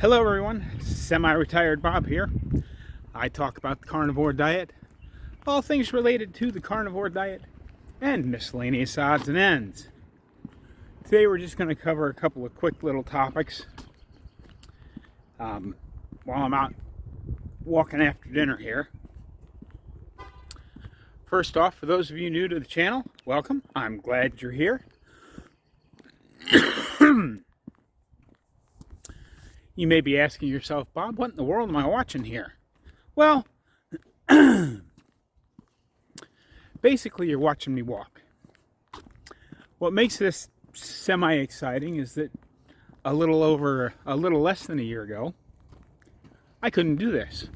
Hello everyone, Semi-Retired Bob here. I talk about the carnivore diet, all things related to the carnivore diet, and miscellaneous odds and ends. Today we're just going to cover a couple of quick little topics while I'm out walking after dinner here. First off, for those of you new to the channel, welcome. I'm glad you're here. You may be asking yourself, Bob, what in the world am I watching here? Well, basically you're watching me walk. What makes this semi-exciting is that a little less than a year ago, I couldn't do this.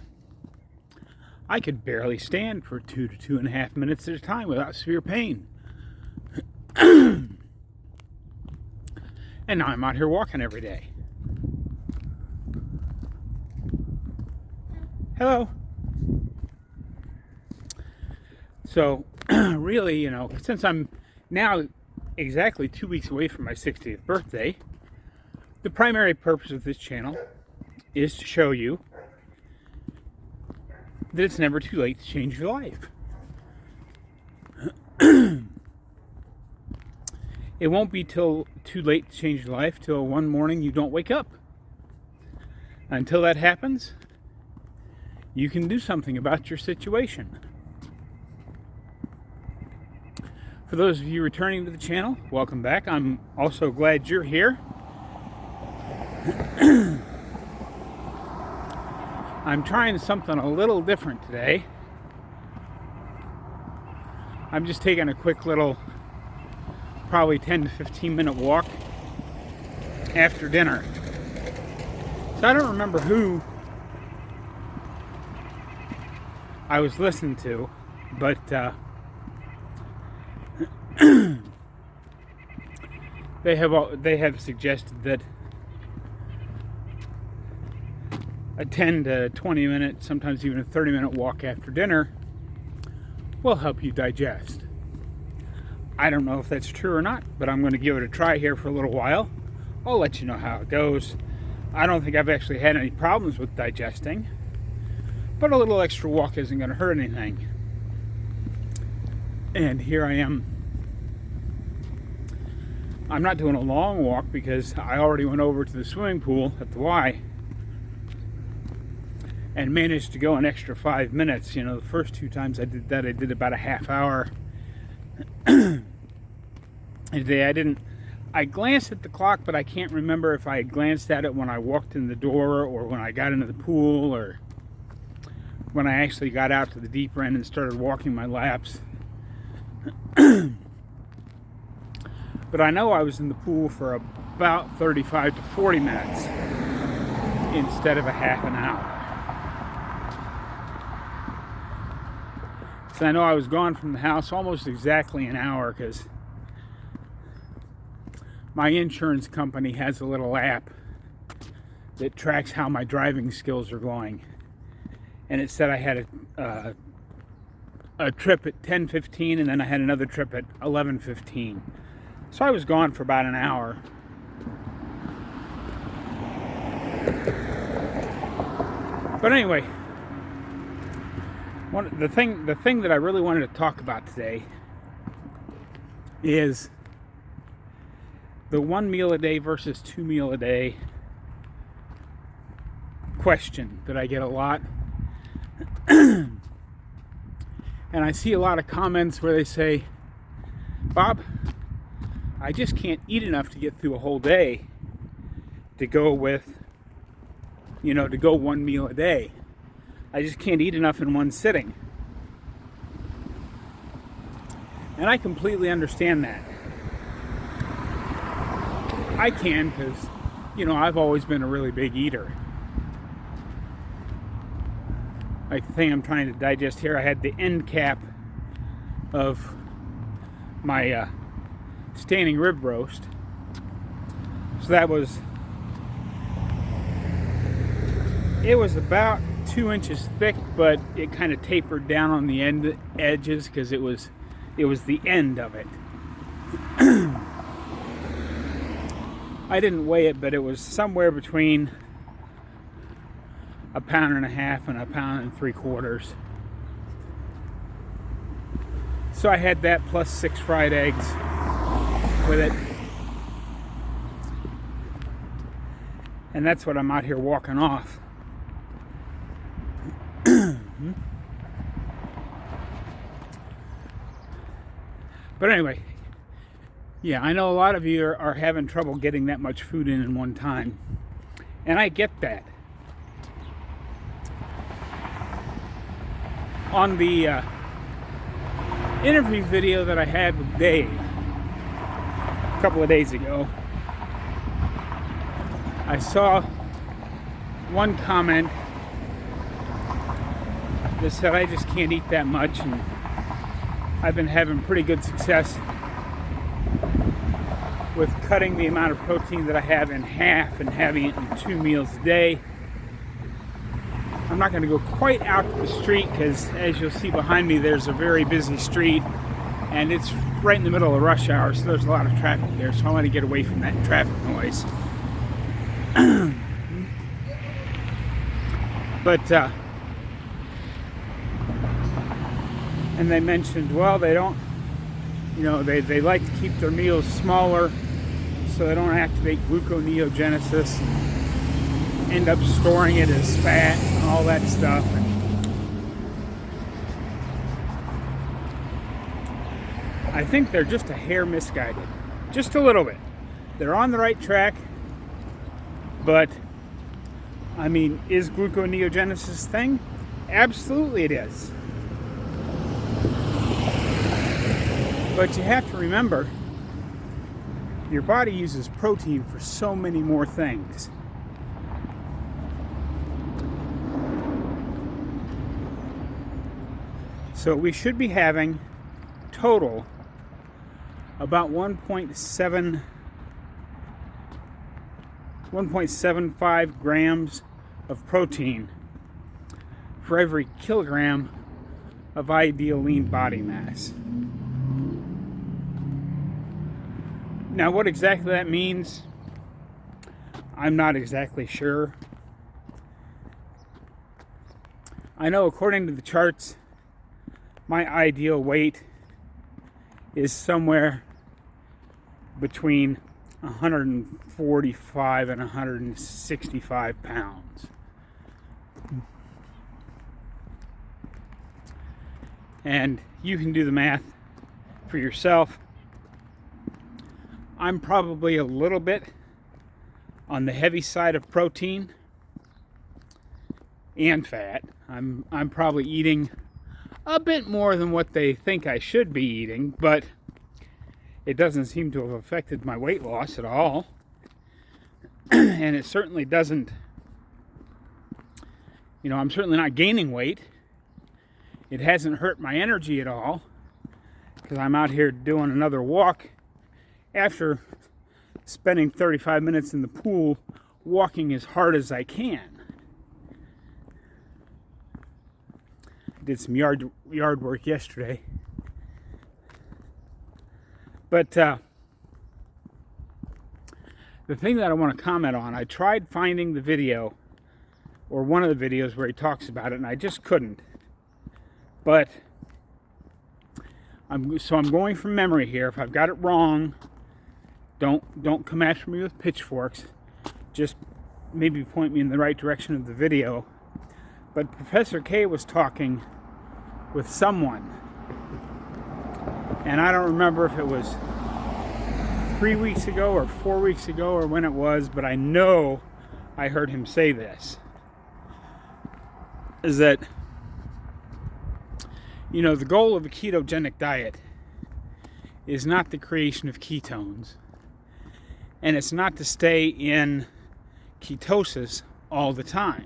I could barely stand for 2 to 2.5 minutes at a time without severe pain. And now I'm out here walking every day. Hello. So, really, since I'm now exactly 2 weeks away from my 60th birthday, the primary purpose of this channel is to show you that it's never too late to change your life. It won't be too late to change your life till one morning you don't wake up. Until that happens, you can do something about your situation. For those of you returning to the channel, welcome back. I'm also glad you're here. I'm trying something a little different today. I'm just taking a quick little, probably 10 to 15 minute walk after dinner. So I don't remember who I was listening to, but they have suggested that a 10 to 20 minute, sometimes even a 30-minute walk after dinner will help you digest. I don't know if that's true or not, but I'm going to give it a try here for a little while. I'll let you know how it goes. I don't think I've actually had any problems with digesting, but a little extra walk isn't going to hurt anything. And here I am. I'm not doing a long walk because I already went over to the swimming pool at the Y and managed to go an extra 5 minutes. The first 2 times I did that, I did about a half hour. And today I glanced at the clock, but I can't remember if I had glanced at it when I walked in the door or when I got into the pool or when I actually got out to the deeper end and started walking my laps. But I know I was in the pool for about 35 to 40 minutes instead of a half an hour. So I know I was gone from the house almost exactly an hour because my insurance company has a little app that tracks how my driving skills are going. And it said I had a trip at 10:15 and then I had another trip at 11:15. So I was gone for about an hour. But anyway, the thing that I really wanted to talk about today is the 1 meal a day versus 2 meal a day question that I get a lot. And I see a lot of comments where they say, Bob, I just can't eat enough to get through a whole day to go with, to go 1 meal a day. I just can't eat enough in one sitting. And I completely understand that. I can because, I've always been a really big eater. Like the thing I'm trying to digest here, I had the end cap of my standing rib roast. So it was about 2 inches thick, but it kind of tapered down on the edges because it was the end of it. I didn't weigh it, but it was somewhere between 1.5 pounds and 1.75 pounds. So I had that plus 6 fried eggs with it. And that's what I'm out here walking off. But anyway, yeah, I know a lot of you are having trouble getting that much food in one time. And I get that. On the interview video that I had with Dave a couple of days ago, I saw one comment that said I just can't eat that much, and I've been having pretty good success with cutting the amount of protein that I have in half and having it in 2 meals a day. I'm not going to go quite out to the street because, as you'll see behind me, there's a very busy street and it's right in the middle of rush hour, so there's a lot of traffic there, so I want to get away from that traffic noise. But and they mentioned, well, they don't, they like to keep their meals smaller so they don't activate gluconeogenesis and end up storing it as fat and all that stuff. And I think they're just a hair misguided, just a little bit. They're on the right track, but I mean, is gluconeogenesis a thing? Absolutely it is. But you have to remember, your body uses protein for so many more things. So we should be having total about 1.75 grams of protein for every kilogram of ideal lean body mass. Now, what exactly that means, I'm not exactly sure. I know according to the charts, my ideal weight is somewhere between 145 and 165 pounds. And you can do the math for yourself. I'm probably a little bit on the heavy side of protein and fat. I'm probably eating a bit more than what they think I should be eating, but it doesn't seem to have affected my weight loss at all. And it certainly doesn't, I'm certainly not gaining weight. It hasn't hurt my energy at all, because I'm out here doing another walk after spending 35 minutes in the pool walking as hard as I can. I did some yard work yesterday. But the thing that I want to comment on, I tried finding the video, or one of the videos where he talks about it, and I just couldn't. But I'm going from memory here. If I've got it wrong, don't come after me with pitchforks. Just maybe point me in the right direction of the video. But Professor K was talking with someone, and I don't remember if it was 3 weeks ago or 4 weeks ago or when it was, but I know I heard him say this, is that the goal of a ketogenic diet is not the creation of ketones, and it's not to stay in ketosis all the time.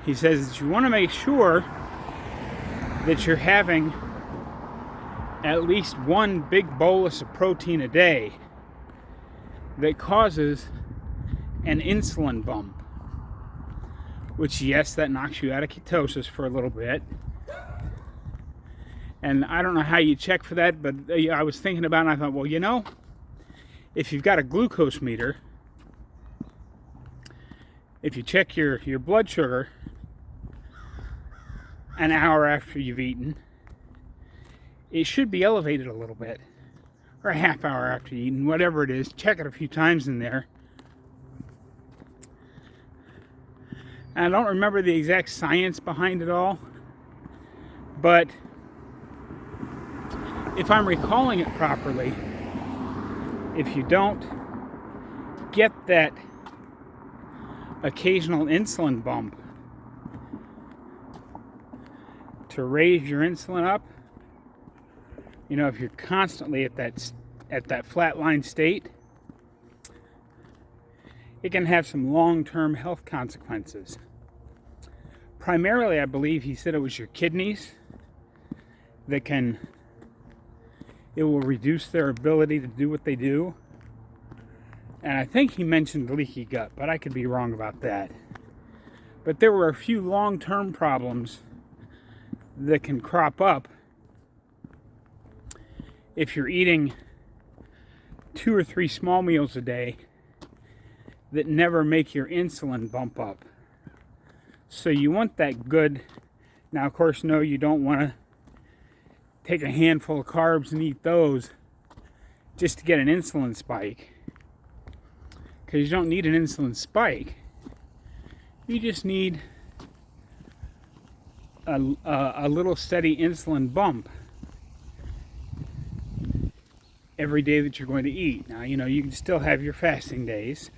He says that you want to make sure that you're having at least one big bolus of protein a day that causes an insulin bump, which, yes, that knocks you out of ketosis for a little bit. And I don't know how you check for that, but I was thinking about it, and I thought, well, if you've got a glucose meter, if you check your blood sugar an hour after you've eaten, it should be elevated a little bit, or a half hour after you've eaten, whatever it is. Check it a few times in there. And I don't remember the exact science behind it all, but if I'm recalling it properly, if you don't get that occasional insulin bump to raise your insulin up, you know, if you're constantly at that flatline state, it can have some long-term health consequences. Primarily, I believe he said it was your kidneys that it will reduce their ability to do what they do. And I think he mentioned leaky gut, but I could be wrong about that. But there were a few long-term problems that can crop up if you're eating 2 or 3 small meals a day that never make your insulin bump up. So you want that good. Now, of course, no, you don't want to take a handful of carbs and eat those just to get an insulin spike, because you don't need an insulin spike. You just need a little steady insulin bump every day that you're going to eat. Now, you know, you can still have your fasting days,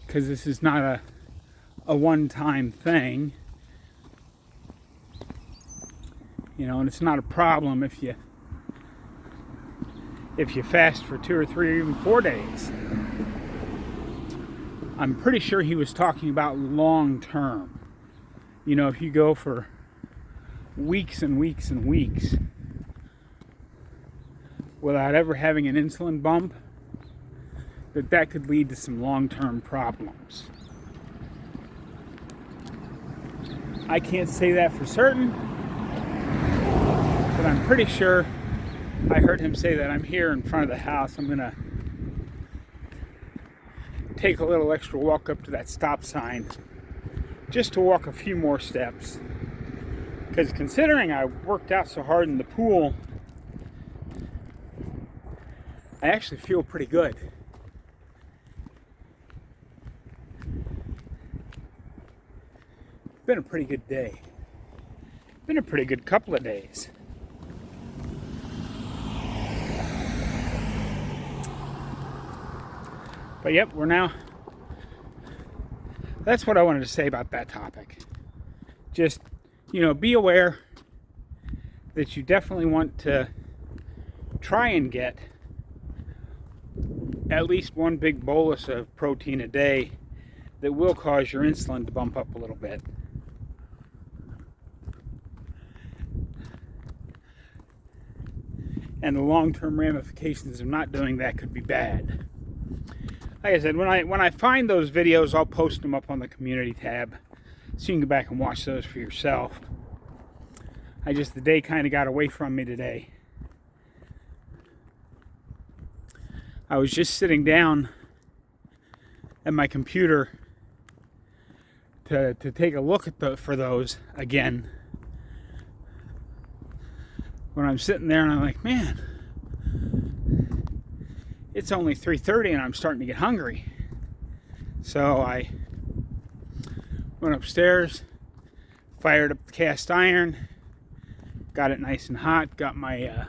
because this is not a one-time thing. You know, and it's not a problem if you fast for 2 or 3 or even 4 days. I'm pretty sure he was talking about long term. You know, if you go for weeks and weeks and weeks without ever having an insulin bump, that could lead to some long-term problems. I can't say that for certain, but I'm pretty sure I heard him say that. I'm here in front of the house. I'm gonna take a little extra walk up to that stop sign just to walk a few more steps, because considering I worked out so hard in the pool, I actually feel pretty good. Been a pretty good day. Been a pretty good couple of days. But yep, that's what I wanted to say about that topic. Just, you know, be aware that you definitely want to try and get at least one big bolus of protein a day that will cause your insulin to bump up a little bit. And the long-term ramifications of not doing that could be bad. Like I said, when I find those videos, I'll post them up on the community tab, so you can go back and watch those for yourself. The day kind of got away from me today. I was just sitting down at my computer to take a look at for those again. When I'm sitting there and I'm like, man, it's only 3:30 and I'm starting to get hungry. So I went upstairs, fired up the cast iron, got it nice and hot, got my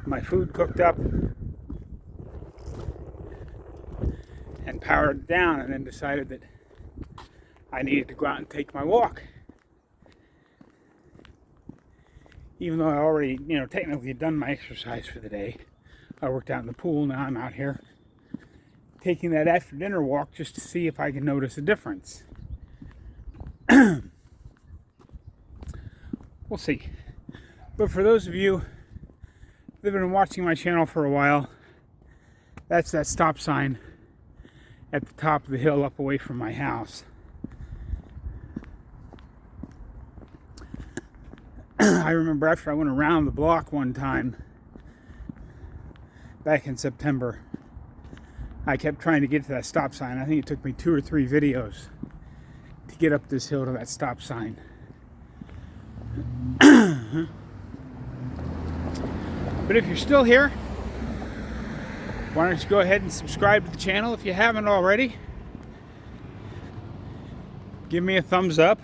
my food cooked up, and powered it down, and then decided that I needed to go out and take my walk. Even though I already, you know, technically had done my exercise for the day. I worked out in the pool, now I'm out here taking that after dinner walk just to see if I can notice a difference. We'll see. But for those of you that have been watching my channel for a while, that's that stop sign at the top of the hill up away from my house. I remember after I went around the block one time back in September, I kept trying to get to that stop sign. I think it took me 2 or 3 videos to get up this hill to that stop sign. But if you're still here, why don't you go ahead and subscribe to the channel if you haven't already. Give me a thumbs up.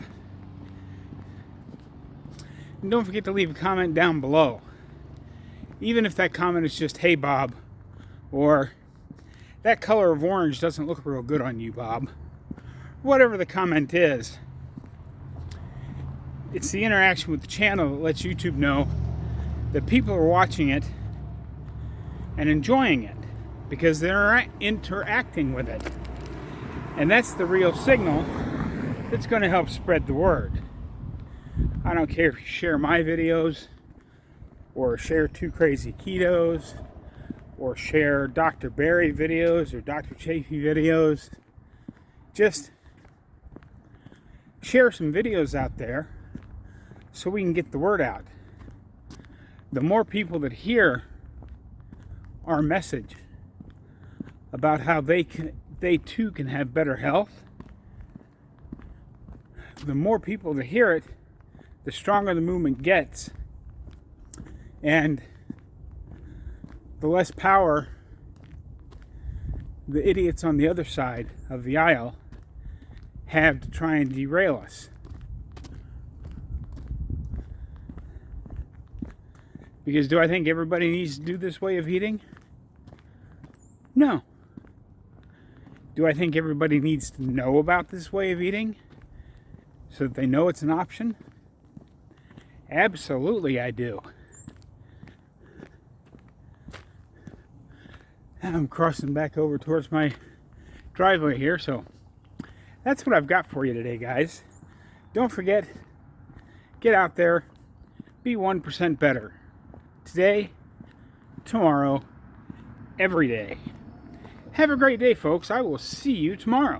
And don't forget to leave a comment down below. Even if that comment is just, "Hey Bob," or "That color of orange doesn't look real good on you, Bob." Whatever the comment is, it's the interaction with the channel that lets YouTube know that people are watching it and enjoying it because they're interacting with it. And that's the real signal that's going to help spread the word. I don't care if you share my videos or share Too Crazy Ketos or share Dr. Barry videos or Dr. Chafee videos. Just share some videos out there so we can get the word out. The more people that hear our message about how they too can have better health, the more people that hear it, the stronger the movement gets, and the less power the idiots on the other side of the aisle have to try and derail us. Because do I think everybody needs to do this way of eating? No. Do I think everybody needs to know about this way of eating so that they know it's an option? Absolutely I do. And I'm crossing back over towards my driveway here, so that's what I've got for you today, guys. Don't forget, get out there, be 1% better. Today, tomorrow, every day. Have a great day, folks. I will see you tomorrow.